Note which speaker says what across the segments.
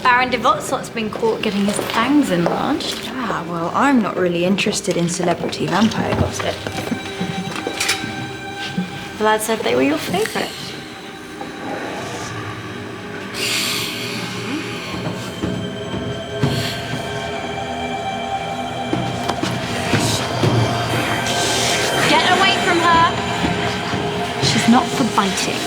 Speaker 1: Baron de Vauxhall's been caught getting his fangs enlarged.
Speaker 2: Ah, well, I'm not really interested in celebrity vampire gossip.
Speaker 1: Vlad said they were your favourite. Get away from her! She's not for biting.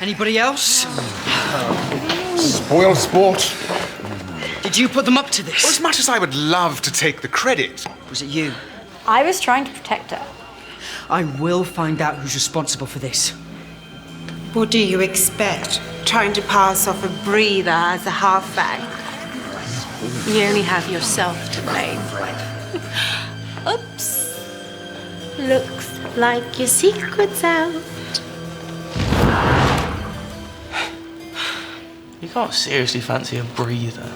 Speaker 3: Anybody else?
Speaker 4: Spoiled sport.
Speaker 3: Did you put them up to this?
Speaker 4: As much as I would love to take the credit.
Speaker 3: Was it you?
Speaker 1: I was trying to protect her.
Speaker 3: I will find out who's responsible for this.
Speaker 5: What do you expect? Trying to pass off a breather as a halfback? You only have yourself to blame. Oops. Looks like your secret's out.
Speaker 6: You can't seriously fancy a breather.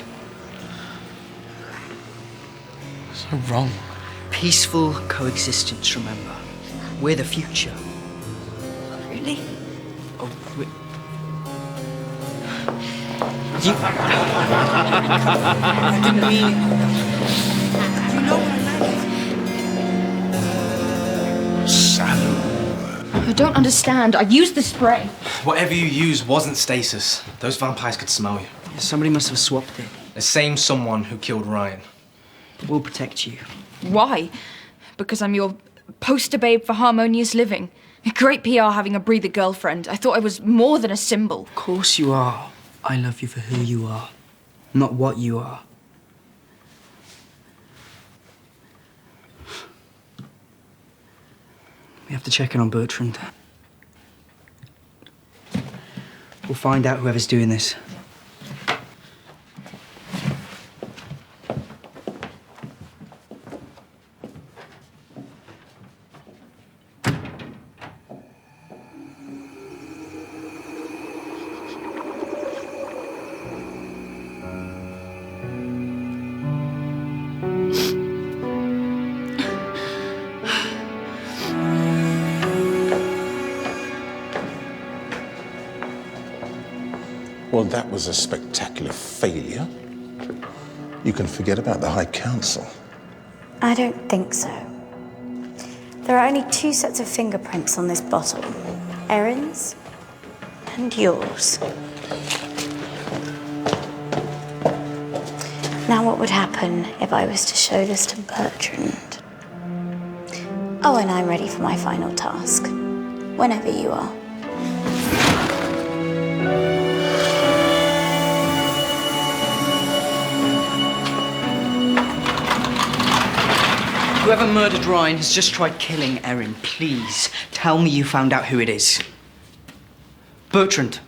Speaker 6: So wrong.
Speaker 3: Peaceful coexistence, remember. We're the future.
Speaker 1: Really?
Speaker 3: Oh, wait. You... I didn't mean it. You know what I meant.
Speaker 4: Salud.
Speaker 2: I don't understand. I used the spray.
Speaker 7: Whatever you used wasn't stasis. Those vampires could smell you.
Speaker 3: Somebody must have swapped it.
Speaker 7: The same someone who killed Ryan.
Speaker 3: We'll protect you.
Speaker 2: Why? Because I'm your poster babe for harmonious living. Great PR having a breather girlfriend. I thought I was more than a symbol.
Speaker 3: Of course you are. I love you for who you are, not what you are. We have to check in on Bertrand. We'll find out whoever's doing this.
Speaker 4: Well, that was a spectacular failure. You can forget about the High Council.
Speaker 8: I don't think so. There are only 2 sets of fingerprints on this bottle. Erin's and yours. Now what would happen if I was to show this to Bertrand? Oh, and I'm ready for my final task. Whenever you are.
Speaker 3: Whoever murdered Ryan has just tried killing Erin. Please, tell me you found out who it is. Bertrand.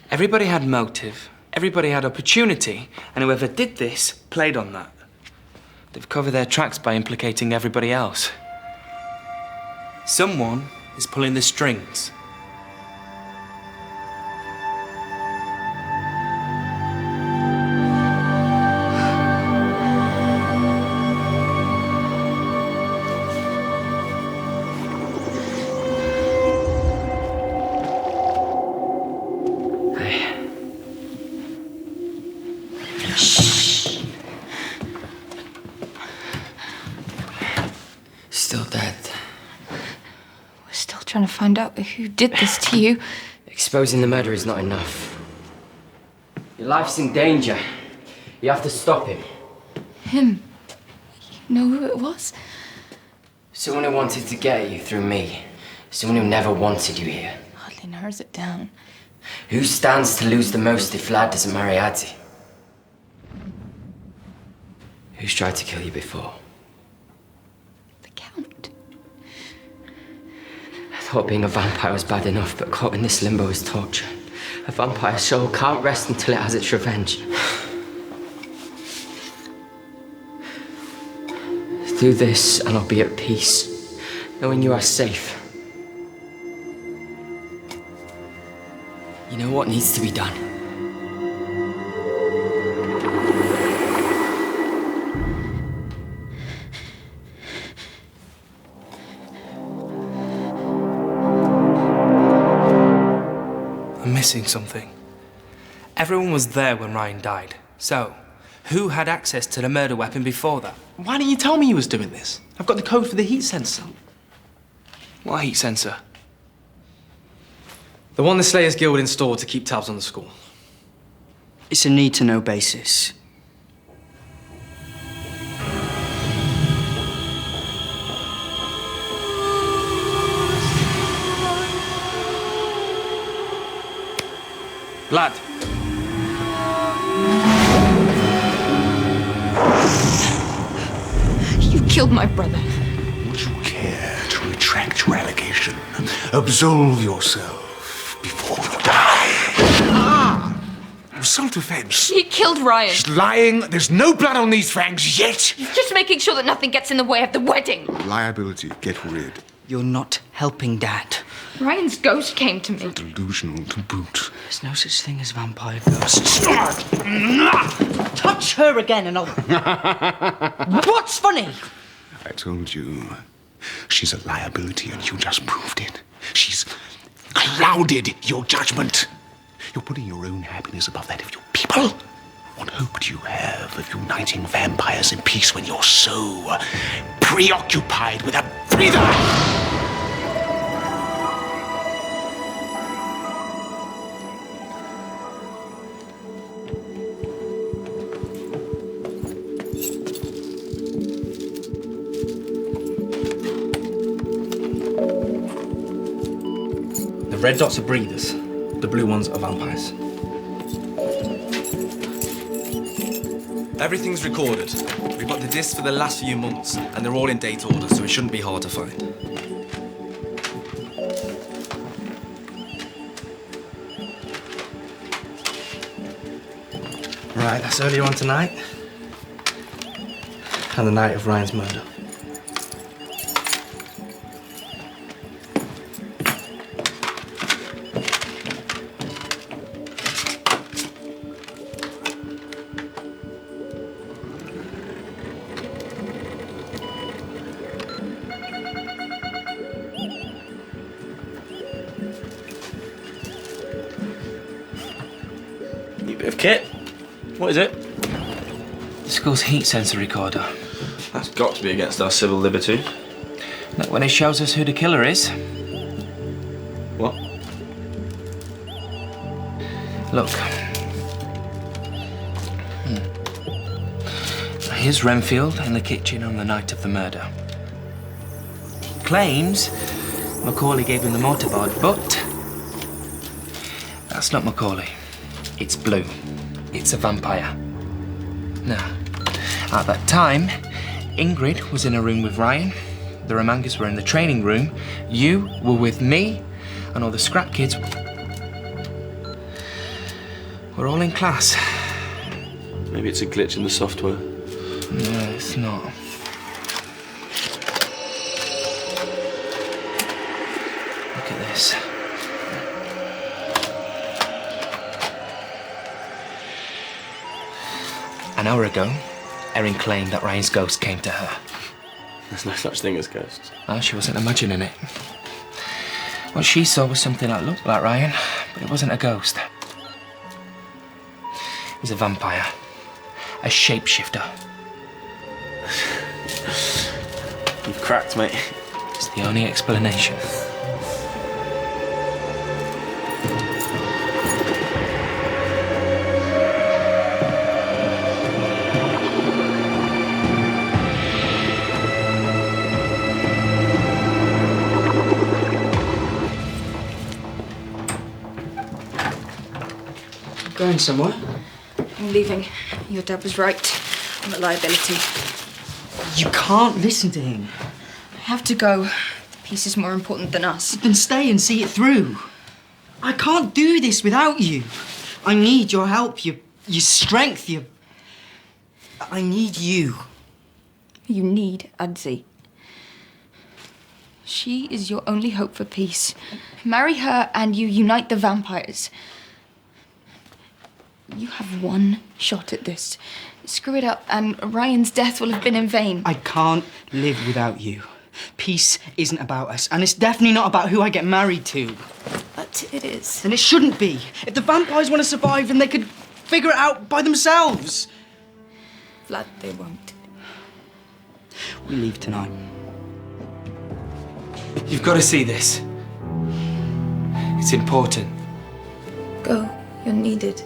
Speaker 6: Everybody had motive, everybody had opportunity, and whoever did this played on that. They've covered their tracks by implicating everybody else. Someone is pulling the strings.
Speaker 9: Still dead.
Speaker 2: We're still trying to find out who did this to you.
Speaker 9: Exposing the murder is not enough. Your life's in danger. You have to stop him.
Speaker 2: Him? You know who it was?
Speaker 9: Someone who wanted to get at you through me. Someone who never wanted you here.
Speaker 2: Hardly narrows it down.
Speaker 9: Who stands to lose the most if Vlad doesn't marry Adzi? Who's tried to kill you before?
Speaker 2: The Count.
Speaker 9: I thought being a vampire was bad enough, but caught in this limbo is torture. A vampire's soul can't rest until it has its revenge. Do this and I'll be at peace, knowing you are safe. You know what needs to be done?
Speaker 6: missing something. Everyone was there when Ryan died. So, who had access to the murder weapon before that?
Speaker 7: Why didn't you tell me you was doing this? I've got the code for the heat sensor.
Speaker 6: What heat sensor?
Speaker 7: The one the Slayers Guild installed to keep tabs on the school.
Speaker 3: It's a need-to-know basis.
Speaker 6: Lad.
Speaker 2: You killed my brother.
Speaker 10: Would you care to retract your allegation? Absolve yourself before you die. Self-defense.
Speaker 2: He killed Ryan.
Speaker 10: She's lying. There's no blood on these fangs yet.
Speaker 2: He's just making sure that nothing gets in the way of the wedding.
Speaker 10: Liability. Get rid.
Speaker 3: You're not helping Dad.
Speaker 2: Ryan's ghost came to me.
Speaker 10: Delusional to boot.
Speaker 3: There's no such thing as vampire ghosts. Touch her again and I'll... What's funny?
Speaker 10: I told you. She's a liability and you just proved it. She's clouded your judgment. You're putting your own happiness above that of your people. What hope do you have of uniting vampires in peace when you're so preoccupied with a breather?
Speaker 7: The red dots are breathers. The blue ones are vampires. Everything's recorded. We've got the discs for the last few months, and they're all in date order, so it shouldn't be hard to find. Right, that's earlier on tonight. And the night of Ryan's murder.
Speaker 6: Bit of kit. What is it? The school's heat sensor recorder.
Speaker 11: That's got to be against our civil liberty.
Speaker 6: Not when it shows us who the killer is.
Speaker 11: What?
Speaker 6: Look. Here's Renfield in the kitchen on the night of the murder. Claims Macaulay gave him the mortarboard, but that's not Macaulay. It's Blue. It's a vampire. Now, at that time, Ingrid was in a room with Ryan. The Romangas were in the training room. You were with me, and all the scrap kids were all in class.
Speaker 11: Maybe it's a glitch in the software.
Speaker 6: No, it's not. Look at this. An hour ago, Erin claimed that Ryan's ghost came to her.
Speaker 11: There's no such thing as ghosts.
Speaker 6: Well, she wasn't imagining it. What she saw was something that looked like Ryan, but it wasn't a ghost. It was a vampire. A shapeshifter.
Speaker 11: You've cracked, mate.
Speaker 6: It's the only explanation.
Speaker 3: Going somewhere?
Speaker 2: I'm leaving. Your dad was right. I'm a liability.
Speaker 3: You can't listen to him.
Speaker 2: I have to go. The peace is more important than us.
Speaker 3: Then stay and see it through. I can't do this without you. I need your help, your strength, I need you.
Speaker 2: You need Adzi. She is your only hope for peace. Marry her and you unite the vampires. You have one shot at this. Screw it up and Ryan's death will have been in vain.
Speaker 3: I can't live without you. Peace isn't about us, and it's definitely not about who I get married to.
Speaker 2: It is.
Speaker 3: Then it shouldn't be. If the vampires want to survive, then they could figure it out by themselves.
Speaker 2: Vlad, they won't.
Speaker 3: We leave tonight.
Speaker 6: You've got to see this. It's important.
Speaker 2: Go. You're needed.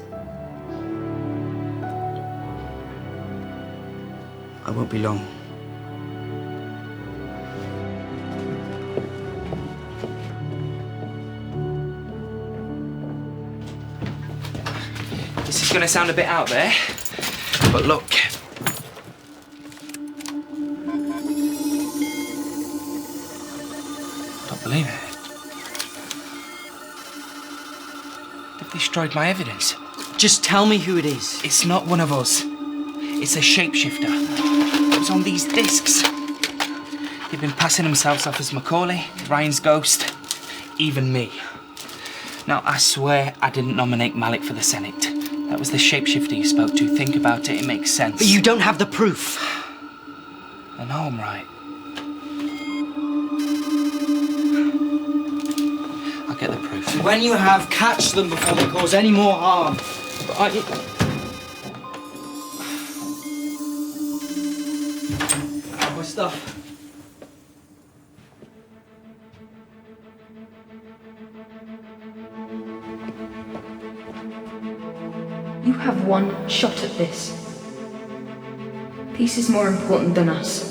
Speaker 3: I won't be long.
Speaker 6: This is going to sound a bit out there, but look. Don't believe it. They've destroyed my evidence.
Speaker 3: Just tell me who it is.
Speaker 6: It's not one of us. It's a shapeshifter. It was on these discs. They've been passing themselves off as Macaulay, Ryan's ghost, even me. Now, I swear I didn't nominate Malik for the Senate. That was the shapeshifter you spoke to. Think about it, it makes sense.
Speaker 3: But you don't have the proof.
Speaker 6: I know I'm right. I'll get the proof.
Speaker 3: When you have, catch them before they cause any more harm.
Speaker 6: But I...
Speaker 3: Have my stuff.
Speaker 2: You have one shot at this. Peace is more important than us.